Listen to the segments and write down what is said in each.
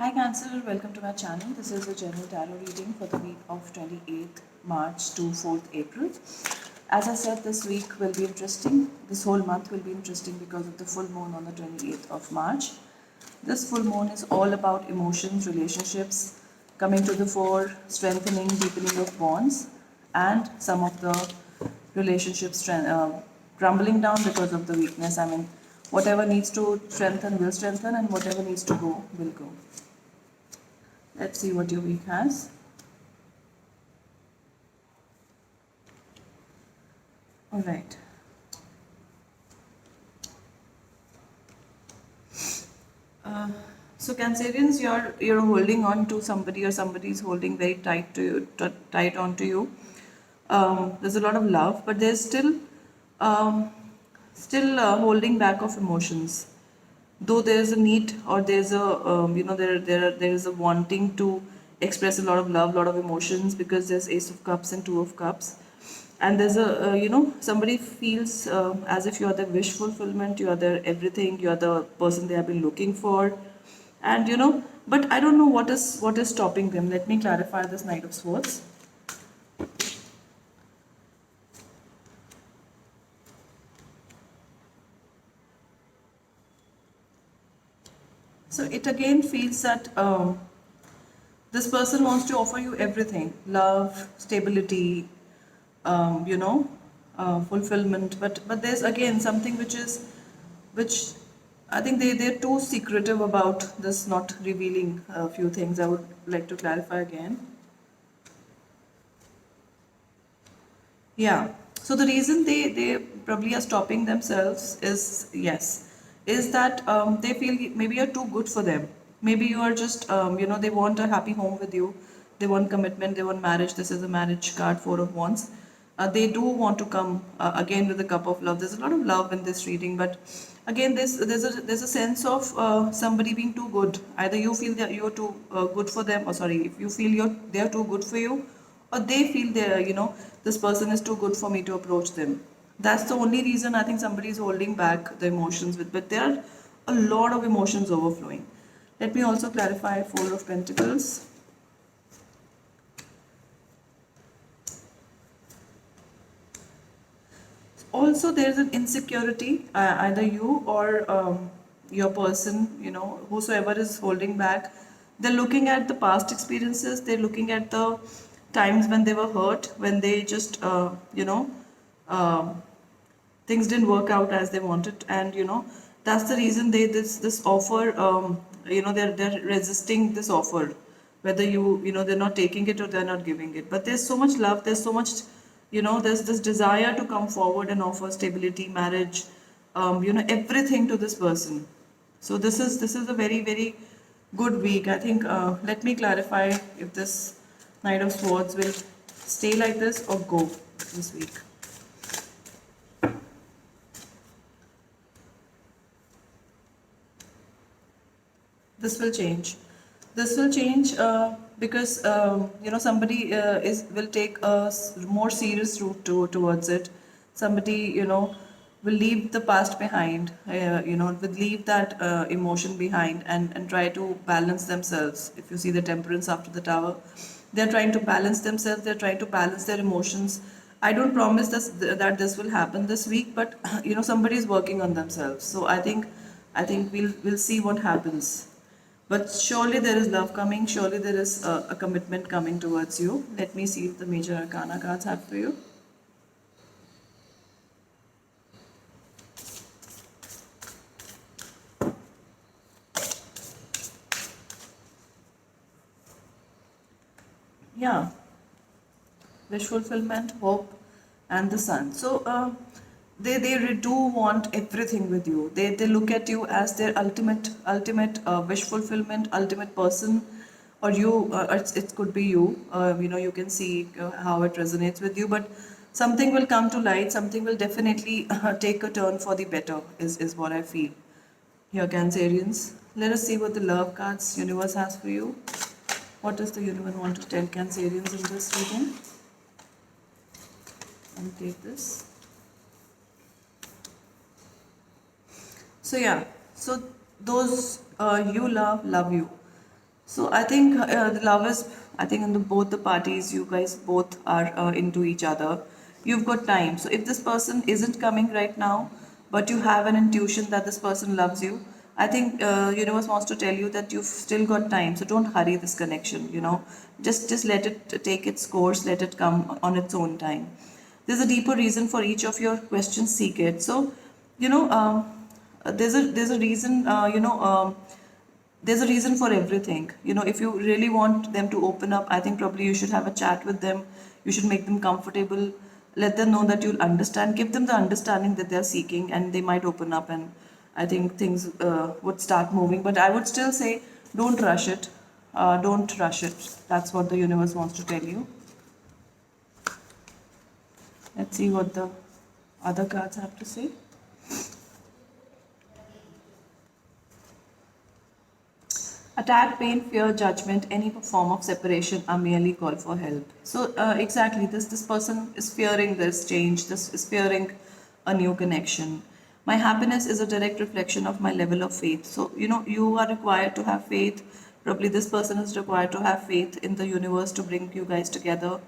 Hi Cancer, welcome to my channel. This is a general tarot reading for the week of 28th March to 4th April. As I said, this week will be interesting. This whole month will be interesting because of the full moon on the 28th of March. This full moon is all about emotions, relationships, coming to the fore, strengthening, deepening of bonds, and some of the relationships crumbling down because of the weakness. I mean, whatever needs to strengthen will strengthen, and whatever needs to go will go. Let's see what your week has. All right. So Cancerians, you're holding on to somebody, or somebody is holding very tight to you, tight onto you. There's a lot of love, but there's um, still holding back of emotions. Though there's a need, or there's a there is a wanting to express a lot of love, lot of emotions, because there's Ace of Cups and Two of Cups, and there's a somebody feels as if you're the wish fulfillment, you're their everything, you're the person they have been looking for, and but I don't know what is stopping them. Let me clarify this Knight of Swords. So it again feels that this person wants to offer you everything: love, stability, fulfillment. But there's again something which I think they're too secretive about this, not revealing a few things. I would like to clarify again. Yeah. So the reason they probably are stopping themselves is, yes, is that they feel maybe you're too good for them. Maybe you are just they want a happy home with you. They want commitment. They want marriage. This is a marriage card, Four of Wands. They do want to come again with a cup of love. There's a lot of love in this reading, but again, there's a sense of somebody being too good. Either you feel that you're too good for them, or sorry, if you feel they're too good for you, or they feel they're this person is too good for me to approach them. That's the only reason I think somebody is holding back the emotions with. But there are a lot of emotions overflowing. Let me also clarify Four of Pentacles. Also, there is an insecurity, either you or your person, whosoever is holding back. They're looking at the past experiences, they're looking at the times when they were hurt, when they just uh, things didn't work out as they wanted, and that's the reason this offer, they're resisting this offer, whether they're not taking it or they're not giving it. But there's so much love, there's so much, there's this desire to come forward and offer stability, marriage, everything to this person. So this is a very, very good week, I think. Let me clarify if this Knight of Swords will stay like this or go this week. This will change. This will change because somebody is will take a more serious route towards it. Somebody will leave the past behind. Will leave that emotion behind, and try to balance themselves. If you see the Temperance after the Tower, they're trying to balance themselves. They're trying to balance their emotions. I don't promise that this will happen this week, but somebody is working on themselves. So I think we'll see what happens. But surely there is love coming, surely there is a commitment coming towards you. Let me see if the major arcana cards have for you. Yeah, wish fulfillment, hope, and the sun. So they do want everything with you. They look at you as their ultimate wish fulfillment, ultimate person, or you. It could be you. You can see how it resonates with you, but something will come to light. Something will definitely take a turn for the better. Is what I feel. Here, Cancerians. Let us see what the love cards universe has for you. What does the universe want to tell Cancerians in this reading? I'll take this. So yeah, so those you love you. So I think the love is, I think in the both the parties, you guys both are into each other. You've got time. So if this person isn't coming right now, but you have an intuition that this person loves you, I think universe wants to tell you that you've still got time. So don't hurry this connection. Just let it take its course. Let it come on its own time. There's a deeper reason for each of your questions. Seek it. So you know. There's a reason. There's a reason for everything. If you really want them to open up, I think probably you should have a chat with them. You should make them comfortable. Let them know that you'll understand. Give them the understanding that they're seeking, and they might open up. And I think things would start moving. But I would still say, don't rush it. Don't rush it. That's what the universe wants to tell you. Let's see what the other cards have to say. Attack, pain, fear, judgment, any form of separation are merely call for help. So exactly, this person is fearing this change. This is fearing a new connection. My happiness is a direct reflection of my level of faith. So you are required to have faith. Probably this person is required to have faith in the universe to bring you guys together.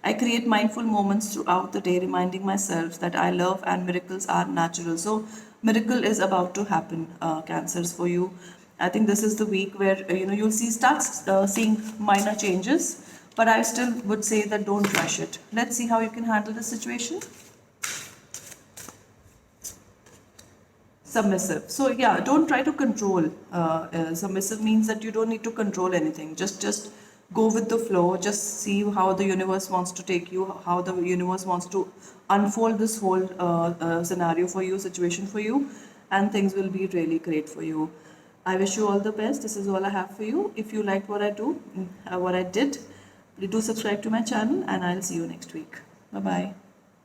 I create mindful moments throughout the day, reminding myself that I love and miracles are natural. So, miracle is about to happen, cancers for you. I think this is the week where you'll start seeing minor changes, but I still would say that don't rush it. Let's see how you can handle the situation. Submissive. So yeah, don't try to control. Submissive means that you don't need to control anything. Just go with the flow. Just see how the universe wants to take you, how the universe wants to unfold this whole scenario for you, situation for you, and things will be really great for you. I wish you all the best. This is all I have for you. If you liked what I do, what I did, please do subscribe to my channel, and I'll see you next week. Bye bye.